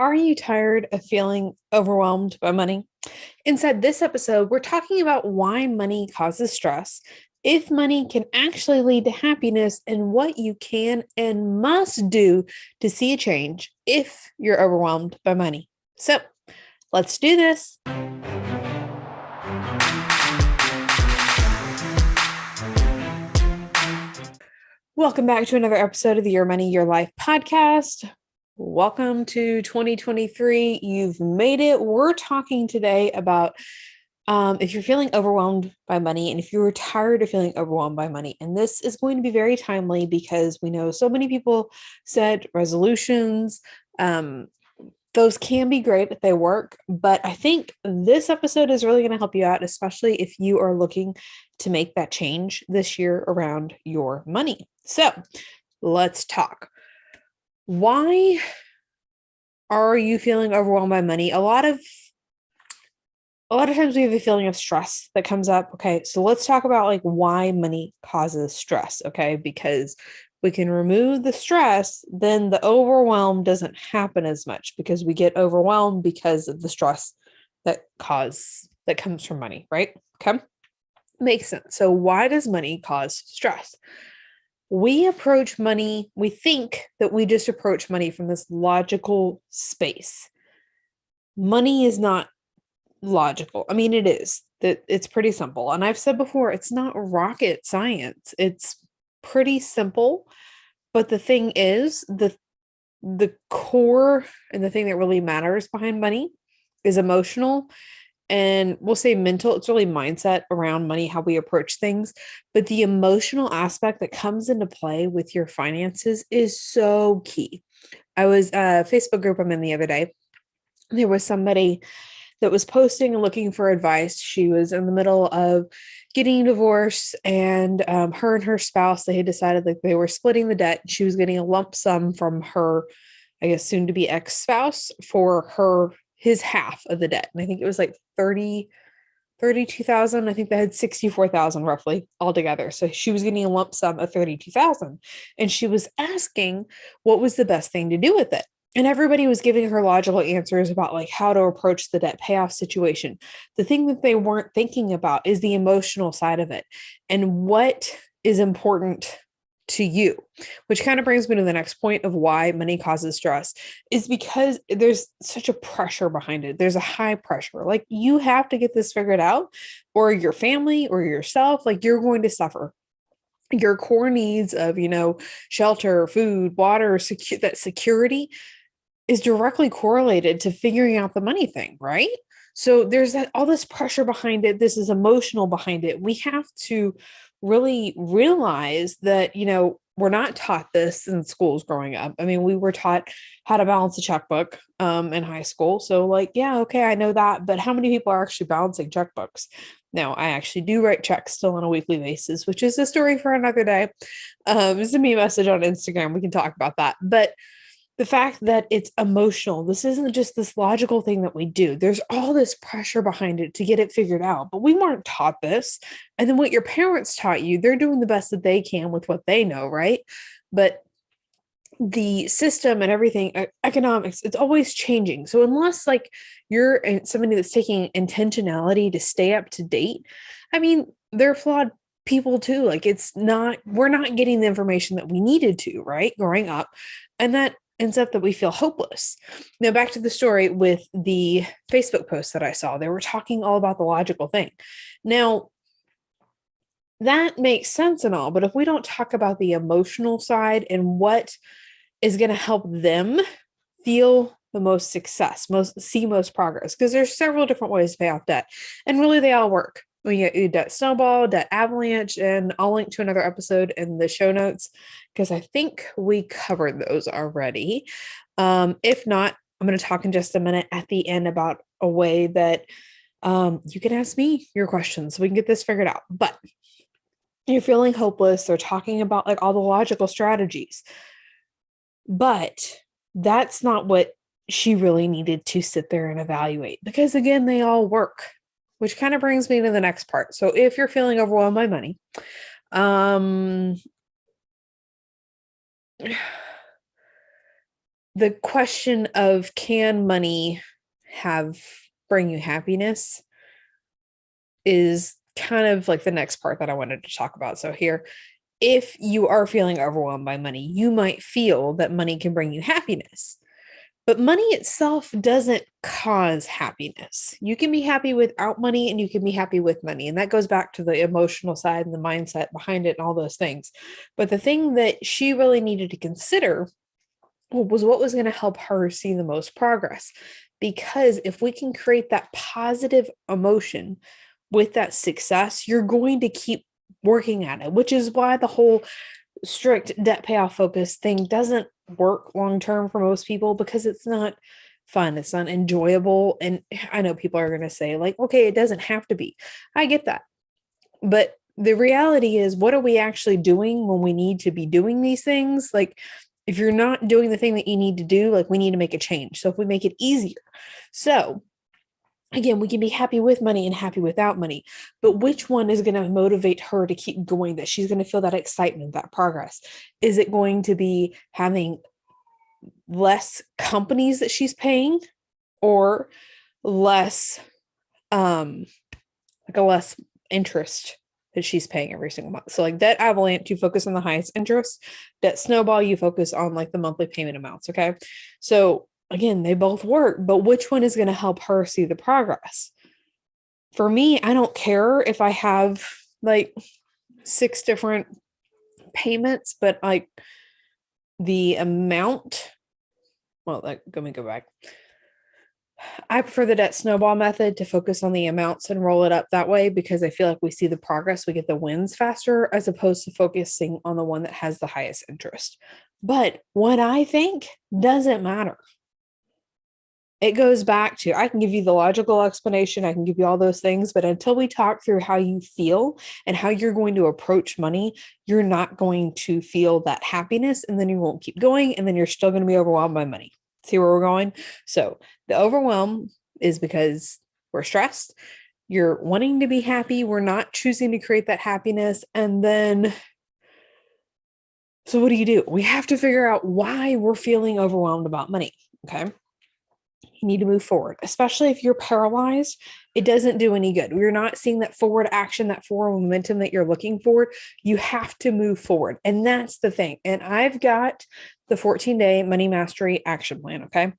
Are you tired of feeling overwhelmed by money? Inside this episode, we're talking about why money causes stress, if money can actually lead to happiness, and what you can and must do to see a change if you're overwhelmed by money. So, let's do this. Welcome back to another episode of the Your Money, Your Life podcast. Welcome to 2023. You've made it. We're talking today about if you're feeling overwhelmed by money and if you're tired of feeling overwhelmed by money. And this is going to be very timely because we know so many people set resolutions. Those can be great if they work, but I think this episode is really going to help you out, especially if you are looking to make that change this year around your money. So let's talk. Why are you feeling overwhelmed by money? A lot of times we have a feeling of stress that comes up. Okay, so let's talk about like why money causes stress. Okay, because we can remove the stress, then the overwhelm doesn't happen as much because we get overwhelmed because of the stress that comes from money, right? Okay, makes sense. So why does money cause stress? We approach money, we think that we just approach money from this logical space. Money is not logical. I mean, it is. That it's pretty simple. And I've said before, it's not rocket science. It's pretty simple. But the thing is, the core and the thing that really matters behind money is emotional, and we'll say mental. It's really mindset around money, how we approach things. But the emotional aspect that comes into play with your finances is so key. I was a Facebook group I'm in the other day. There was somebody that was posting and looking for advice. She was in the middle of getting a divorce, and her and her spouse, they had decided that they were splitting the debt. She was getting a lump sum from her, I guess, soon to be ex-spouse for his half of the debt. And I think it was like 32,000. I think they had 64,000 roughly altogether. So she was getting a lump sum of 32,000. And she was asking what was the best thing to do with it. And everybody was giving her logical answers about like how to approach the debt payoff situation. The thing that they weren't thinking about is the emotional side of it and what is important to you, which kind of brings me to the next point of why money causes stress is because there's such a pressure behind it. There's a high pressure. Like you have to get this figured out, or your family or yourself, like you're going to suffer. Your core needs of, shelter, food, water, that security is directly correlated to figuring out the money thing, right? So there's all this pressure behind it. This is emotional behind it. We have to really realize that, we're not taught this in schools growing up. I mean, we were taught how to balance a checkbook in high school. So like, yeah, okay, I know that. But how many people are actually balancing checkbooks? Now, I actually do write checks still on a weekly basis, which is a story for another day. Send me a message on Instagram. We can talk about that. But the fact that it's emotional, this isn't just this logical thing that we do. There's all this pressure behind it to get it figured out, but we weren't taught this. And then what your parents taught you, they're doing the best that they can with what they know, right? But the system and everything, economics, it's always changing. So unless like you're somebody that's taking intentionality to stay up to date, I mean, they're flawed people too. Like we're not getting the information that we needed to, right? Growing up. And that ends up that we feel hopeless. Now, back to the story with the Facebook post that I saw. They were talking all about the logical thing. Now, that makes sense and all, but if we don't talk about the emotional side and what is going to help them feel the most success, see most progress, because there's several different ways to pay off debt, and really they all work. We get debt snowball, debt avalanche, and I'll link to another episode in the show notes because I think we covered those already. If not, I'm going to talk in just a minute at the end about a way that you can ask me your questions so we can get this figured out. But you're feeling hopeless. They're talking about like all the logical strategies, but that's not what she really needed to sit there and evaluate, because again, they all work. Which kind of brings me to the next part. So if you're feeling overwhelmed by money, the question of can money bring you happiness is kind of like the next part that I wanted to talk about. So here, if you are feeling overwhelmed by money, you might feel that money can bring you happiness. But money itself doesn't cause happiness. You can be happy without money and you can be happy with money. And that goes back to the emotional side and the mindset behind it and all those things. But the thing that she really needed to consider was what was going to help her see the most progress. Because if we can create that positive emotion with that success, you're going to keep working at it, which is why the whole strict debt payoff focus thing doesn't work long term for most people, because it's not fun, it's not enjoyable. And I know people are going to say, like, okay, it doesn't have to be. I get that. But the reality is, what are we actually doing when we need to be doing these things? Like, if you're not doing the thing that you need to do, like, we need to make a change. So if we make it easier. So again, we can be happy with money and happy without money, but which one is going to motivate her to keep going, that she's going to feel that excitement, that progress? Is it going to be having less companies that she's paying, or less, like a less interest that she's paying every single month? So like debt avalanche, you focus on the highest interest. Debt snowball, you focus on like the monthly payment amounts. Okay. So again, they both work, but which one is going to help her see the progress? For me, I don't care if I have like 6 different payments, but like the amount, well, like, let me go back. I prefer the debt snowball method, to focus on the amounts and roll it up that way, because I feel like we see the progress, we get the wins faster, as opposed to focusing on the one that has the highest interest. But what I think doesn't matter. It goes back to, I can give you the logical explanation, I can give you all those things, but until we talk through how you feel and how you're going to approach money, you're not going to feel that happiness, and then you won't keep going, and then you're still going to be overwhelmed by money. See where we're going? So the overwhelm is because we're stressed. You're wanting to be happy. We're not choosing to create that happiness. And then, so what do? We have to figure out why we're feeling overwhelmed about money. Okay. You need to move forward, especially if you're paralyzed. It doesn't do any good. You're not seeing that forward action, that forward momentum that you're looking for. You have to move forward. And that's the thing. And I've got the 14-day money mastery action plan. Okay.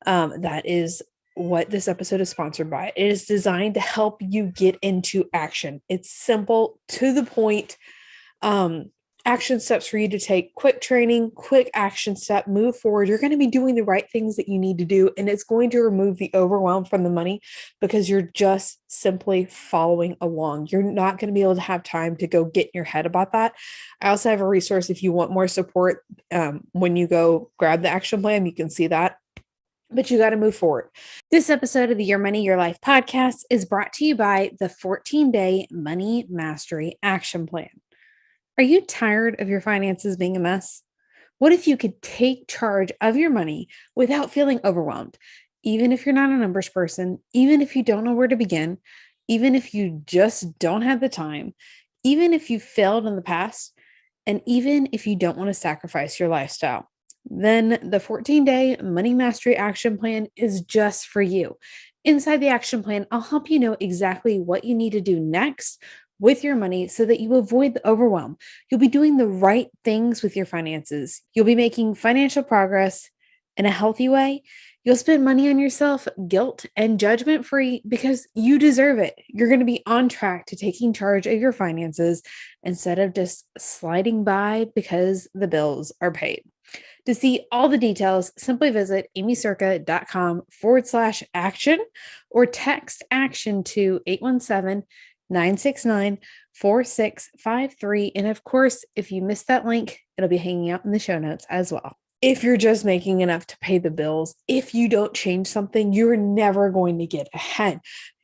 That is what this episode is sponsored by. It is designed to help you get into action. It's simple, to the point. Action steps for you to take, quick training, quick action step, move forward. You're going to be doing the right things that you need to do, and it's going to remove the overwhelm from the money, because you're just simply following along. You're not going to be able to have time to go get in your head about that. I also have a resource if you want more support. When you go grab the action plan, you can see that. But you got to move forward. This episode of the Your Money, Your Life podcast is brought to you by the 14-day Money Mastery Action Plan. Are you tired of your finances being a mess? What if you could take charge of your money without feeling overwhelmed? Even if you're not a numbers person, even if you don't know where to begin, even if you just don't have the time, even if you failed in the past, and even if you don't want to sacrifice your lifestyle, then the 14-day Money Mastery Action Plan is just for you. Inside the action plan, I'll help you know exactly what you need to do next with your money so that you avoid the overwhelm. You'll be doing the right things with your finances. You'll be making financial progress in a healthy way. You'll spend money on yourself, guilt and judgment free, because you deserve it. You're going to be on track to taking charge of your finances instead of just sliding by because the bills are paid. To see all the details, simply visit aimeecerka.com/action or text action to 817-969-4653. And of course, if you missed that link, it'll be hanging out in the show notes as well. If you're just making enough to pay the bills, if you don't change something, you're never going to get ahead.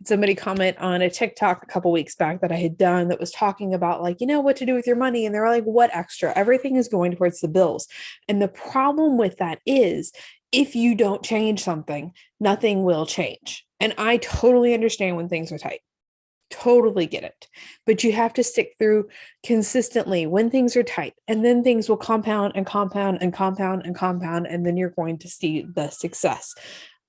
Somebody comment on a TikTok a couple weeks back that I had done that was talking about, like, what to do with your money. And they're like, what extra? Everything is going towards the bills. And the problem with that is, if you don't change something, nothing will change. And I totally understand when things are tight. Totally get it. But you have to stick through consistently when things are tight, and then things will compound and compound and compound and compound, and then you're going to see the success.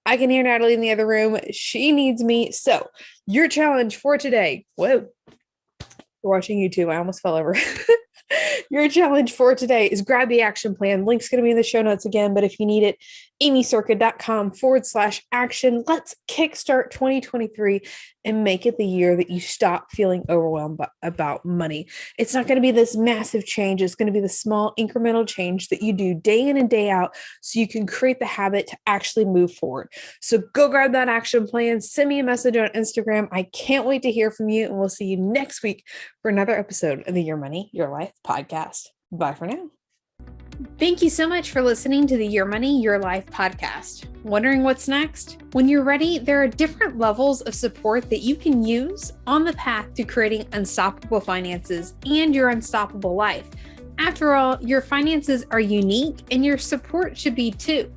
I can hear Natalie in the other room. She needs me. So your challenge for today, whoa, we're watching YouTube. I almost fell over. Your challenge for today is grab the action plan. Link's going to be in the show notes again, but if you need it, aimeecerka.com/action. Let's kickstart 2023 and make it the year that you stop feeling overwhelmed about money. It's not going to be this massive change. It's going to be the small incremental change that you do day in and day out so you can create the habit to actually move forward. So go grab that action plan. Send me a message on Instagram. I can't wait to hear from you, and we'll see you next week for another episode of the Your Money, Your Life podcast. Bye for now. Thank you so much for listening to the Your Money, Your Life podcast. Wondering what's next? When you're ready, there are different levels of support that you can use on the path to creating unstoppable finances and your unstoppable life. After all, your finances are unique and your support should be too.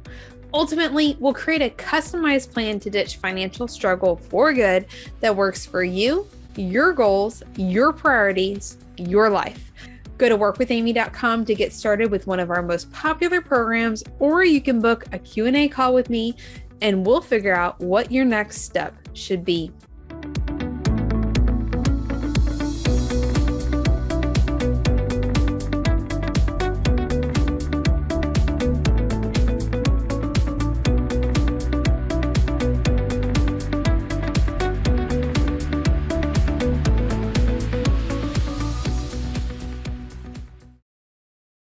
Ultimately, we'll create a customized plan to ditch financial struggle for good that works for you, your goals, your priorities, your life. Go to workwithaimee.com to get started with one of our most popular programs, or you can book a Q&A call with me and we'll figure out what your next step should be.